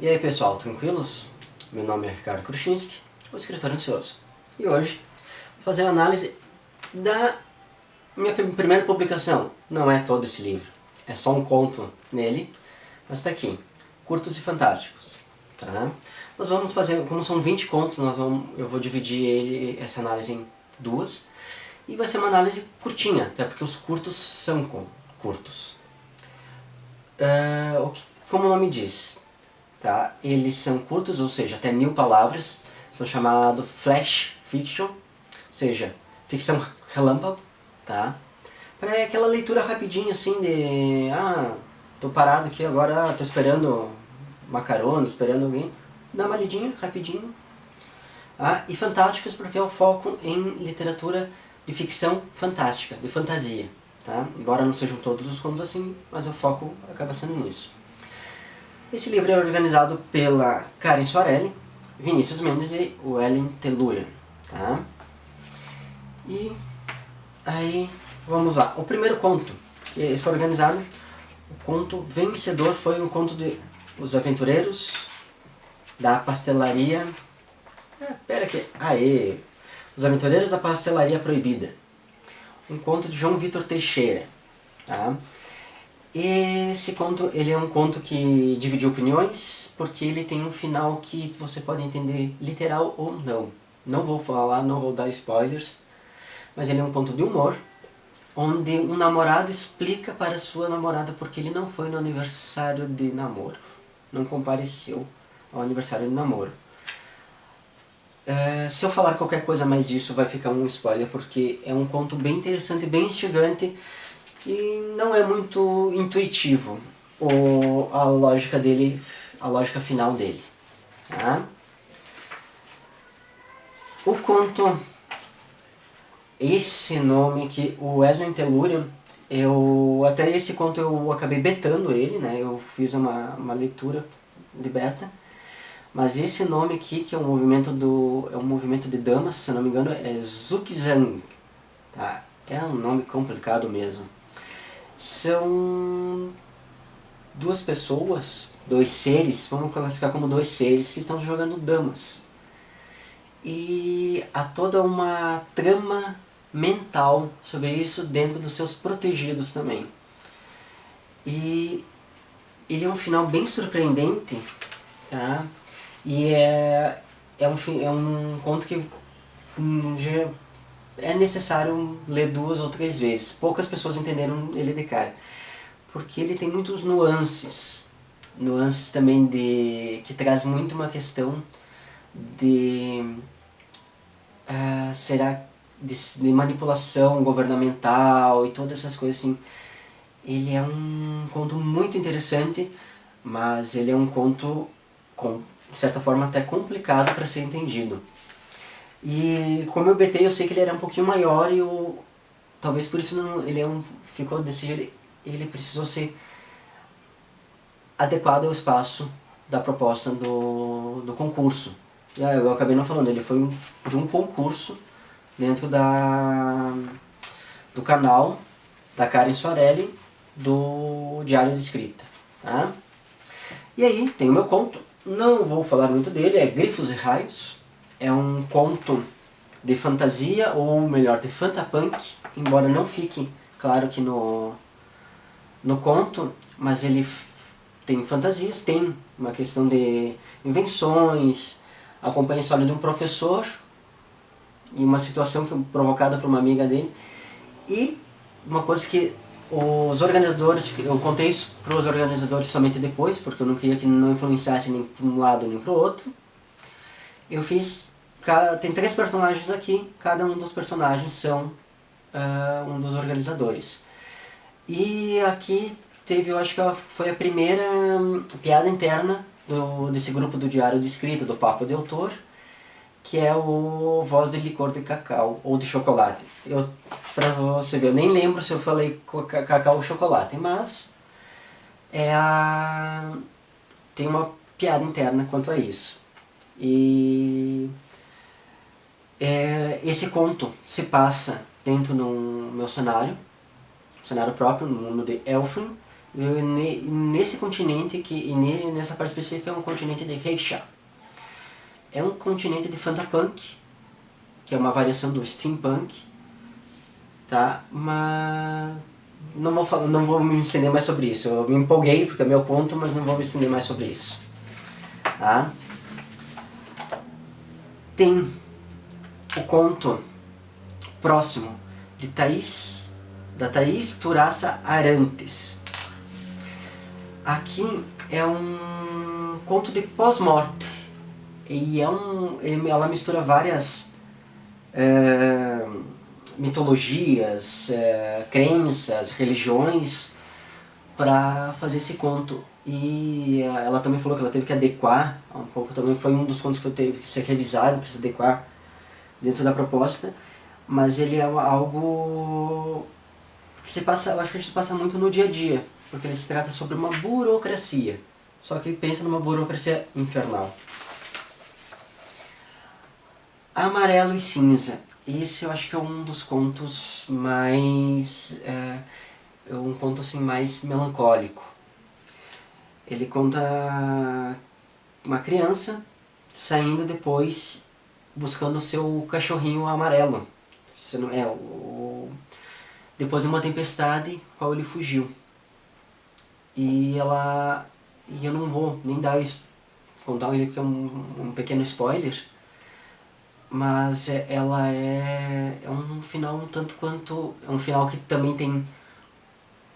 E aí pessoal, tranquilos? Meu nome é Ricardo Kruczynski, o escritor ansioso. E hoje vou fazer uma análise da minha primeira publicação. Não é todo esse livro, é só um conto nele, mas tá aqui, Curtos e Fantásticos. Tá? Nós vamos fazer, como são 20 contos, eu vou dividir essa análise em duas. E vai ser uma análise curtinha, até porque os curtos são curtos. Como o nome diz, tá? Eles são curtos, ou seja, até 1000 palavras, são chamados flash fiction, ou seja, ficção relâmpago, tá? Para aquela leitura rapidinha assim de, tô parado aqui agora, tô esperando uma carona, esperando alguém, dá uma lidinha rapidinho. E fantásticos porque é o foco em literatura de ficção fantástica, de fantasia, tá? Embora não sejam todos os contos assim, mas o foco acaba sendo nisso. Esse livro é organizado pela Karen Soarelli, Vinícius Mendes e o Ellen Tellurian, tá? E aí, vamos lá. O primeiro conto que foi organizado, o conto vencedor foi o conto de Os Aventureiros da Pastelaria... Os Aventureiros da Pastelaria Proibida. Um conto de João Vitor Teixeira, tá? Esse conto, ele é um conto que dividiu opiniões, porque ele tem um final que você pode entender literal ou não. Não vou falar, não vou dar spoilers, mas ele é um conto de humor, onde um namorado explica para sua namorada porque ele não foi no aniversário de namoro. Não compareceu ao aniversário de namoro. Se eu falar qualquer coisa mais disso vai ficar um spoiler, porque é um conto bem interessante, bem instigante, e não é muito intuitivo a lógica dele, a lógica final dele. Tá? O conto, esse nome aqui, o Ellen Tellurian, até esse conto eu acabei betando ele, né? Eu fiz uma leitura de beta, mas esse nome aqui, que é um movimento de damas, se não me engano, é Zugzwang, tá? É um nome complicado mesmo. São duas pessoas, dois seres, vamos classificar como dois seres que estão jogando damas. E há toda uma trama mental sobre isso dentro dos seus protegidos também. E ele é um final bem surpreendente, tá? E é um conto que já é necessário ler 2 ou 3 vezes. Poucas pessoas entenderam ele de cara. Porque ele tem muitos nuances. Nuances também que traz muito uma questão de de manipulação governamental e todas essas coisas assim. Ele é um conto muito interessante, mas ele é um conto de certa forma até complicado para ser entendido. E como eu betei, eu sei que ele era um pouquinho maior e talvez por isso ficou desse jeito. Ele precisou ser adequado ao espaço da proposta do concurso. Eu acabei não falando, ele foi por um concurso dentro do canal da Karen Soarelli, do Diário de Escrita. Tá? E aí tem o meu conto, não vou falar muito dele, é Grifos e Raios. É um conto de fantasia, ou melhor, de fantapunk, embora não fique claro que no conto, mas ele tem fantasias, tem uma questão de invenções, acompanha a história de um professor e uma situação provocada por uma amiga dele. E uma coisa que os organizadores, eu contei isso para os organizadores somente depois, porque eu não queria que não influenciasse nem para um lado nem para o outro. Eu fiz, tem 3 personagens aqui, cada um dos personagens são um dos organizadores. E aqui teve, eu acho que foi a primeira piada interna desse grupo do Diário de Escrita, do Papo de Autor, que é o Voz de Licor de Cacau, ou de Chocolate. Pra você ver, eu nem lembro se eu falei cacau ou chocolate, mas tem uma piada interna quanto a isso. E esse conto se passa dentro do meu cenário próprio, no mundo de Elfrin, Nesse continente, nessa parte específica, é um continente de Heisha. É um continente de Fantapunk, que é uma variação do Steampunk, tá? Mas não vou me estender mais sobre isso. Eu me empolguei porque é meu conto, mas não vou me estender mais sobre isso. Tá? Tem o conto próximo da Thaís Turaça Arantes. Aqui é um conto de pós-morte e ela mistura várias mitologias, crenças, religiões para fazer esse conto. E ela também falou que ela teve que adequar um pouco, também foi um dos contos que eu teve que ser revisado para se adequar dentro da proposta, mas ele é algo que se passa, eu acho que a gente passa muito no dia a dia, porque ele se trata sobre uma burocracia, só que pensa numa burocracia infernal. Amarelo e Cinza, esse eu acho que é um dos contos mais, um conto assim mais melancólico. Ele conta uma criança saindo depois buscando o seu cachorrinho amarelo. Depois de uma tempestade, qual ele fugiu. E eu não vou nem contar ele porque é um pequeno spoiler, mas ela é um final um tanto quanto... É um final que também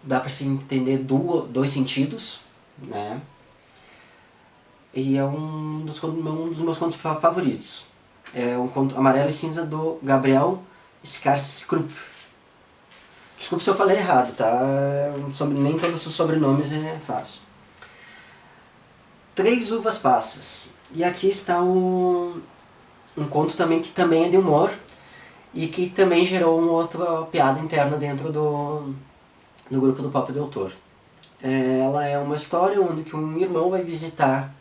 dá pra se entender dois sentidos, né? E é um dos meus contos favoritos. É um conto Amarelo e Cinza do Gabriel Skarskrup. Desculpa se eu falei errado, tá? Nem todos os sobrenomes é fácil. Três Uvas Passas. E aqui está um conto também que também é de humor e que também gerou uma outra piada interna dentro do grupo do Papo de Autor. Ela é uma história onde que um irmão vai visitar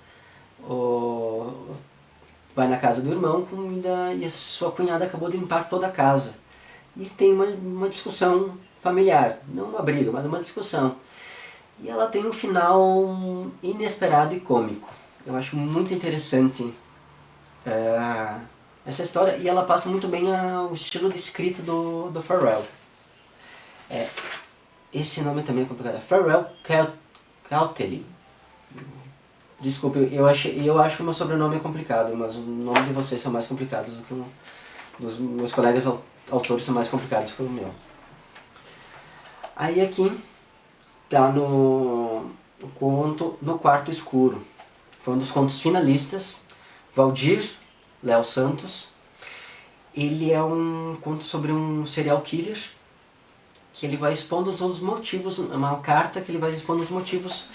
vai na casa do irmão e a sua cunhada acabou de limpar toda a casa. E tem uma discussão familiar, não uma briga, mas uma discussão. E ela tem um final inesperado e cômico. Eu acho muito interessante essa história e ela passa muito bem o estilo de escrita do Pharrell. Esse nome também é complicado, Pharrell Cauteley. Desculpe, eu acho que o meu sobrenome é complicado, mas o nome de vocês são mais complicados do que os meus colegas autores são mais complicados que o meu. Aí aqui tá no conto No Quarto Escuro. Foi um dos contos finalistas, Valdir Léo Santos. Ele é um conto sobre um serial killer que ele vai expondo os motivos, uma carta que ele vai expondo os motivos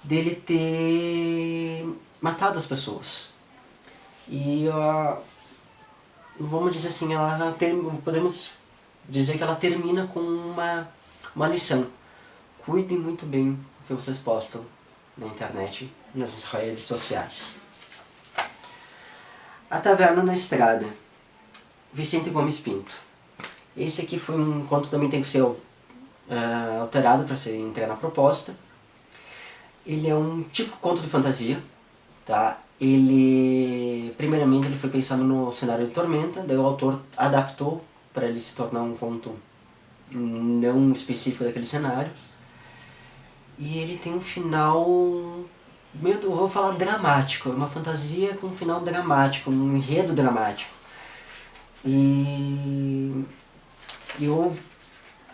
dele ter matado as pessoas. E vamos dizer assim, podemos dizer que ela termina com uma lição. Cuidem muito bem do que vocês postam na internet, nas redes sociais. A Taverna na Estrada, Vicente Gomes Pinto. Esse aqui foi um conto que também tem que ser alterado para ser entrar na proposta. Ele é um típico conto de fantasia, tá? Primeiramente ele foi pensado no cenário de Tormenta, daí o autor adaptou para ele se tornar um conto não específico daquele cenário. E ele tem um final, eu vou falar dramático, é uma fantasia com um final dramático, um enredo dramático. E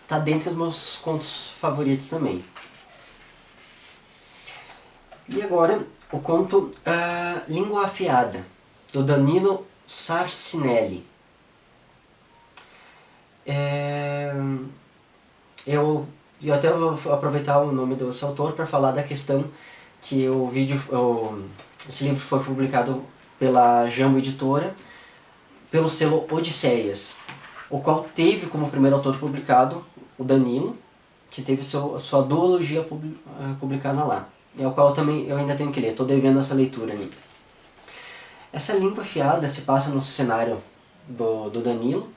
tá dentro dos meus contos favoritos também. E agora o conto Língua Afiada, do Danilo Sarcinelli. Eu até vou aproveitar o nome desse autor para falar da questão que esse livro foi publicado pela Jambo Editora, pelo selo Odisseias, o qual teve como primeiro autor publicado o Danilo, que teve sua duologia publicada lá. É o qual eu ainda tenho que ler, estou devendo essa leitura ainda. Essa Língua Afiada se passa no cenário do Danilo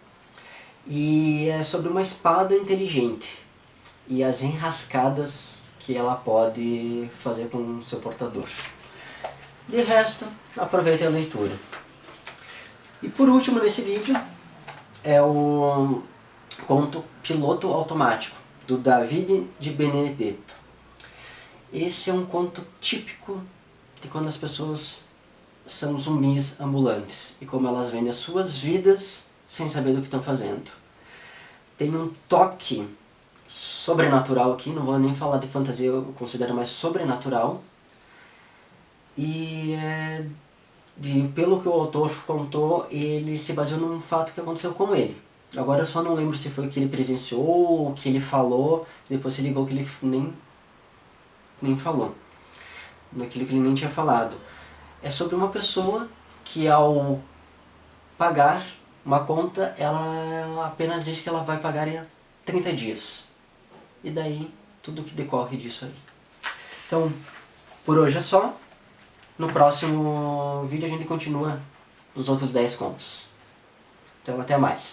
e é sobre uma espada inteligente e as enrascadas que ela pode fazer com o seu portador. De resto, aproveitem a leitura. E por último nesse vídeo é o conto Piloto Automático, do David de Benedetto. Esse é um conto típico de quando as pessoas são zumbis ambulantes e como elas vendem as suas vidas sem saber do que estão fazendo. Tem um toque sobrenatural aqui, não vou nem falar de fantasia, eu considero mais sobrenatural. E pelo que o autor contou, ele se baseou num fato que aconteceu com ele. Agora eu só não lembro se foi o que ele presenciou, o que ele falou, depois se ligou que ele nem falou, naquilo que ele nem tinha falado. É sobre uma pessoa que ao pagar uma conta, ela apenas diz que ela vai pagar em 30 dias. E daí, tudo que decorre disso aí. Então, por hoje é só. No próximo vídeo a gente continua os outros 10 contos. Então, até mais.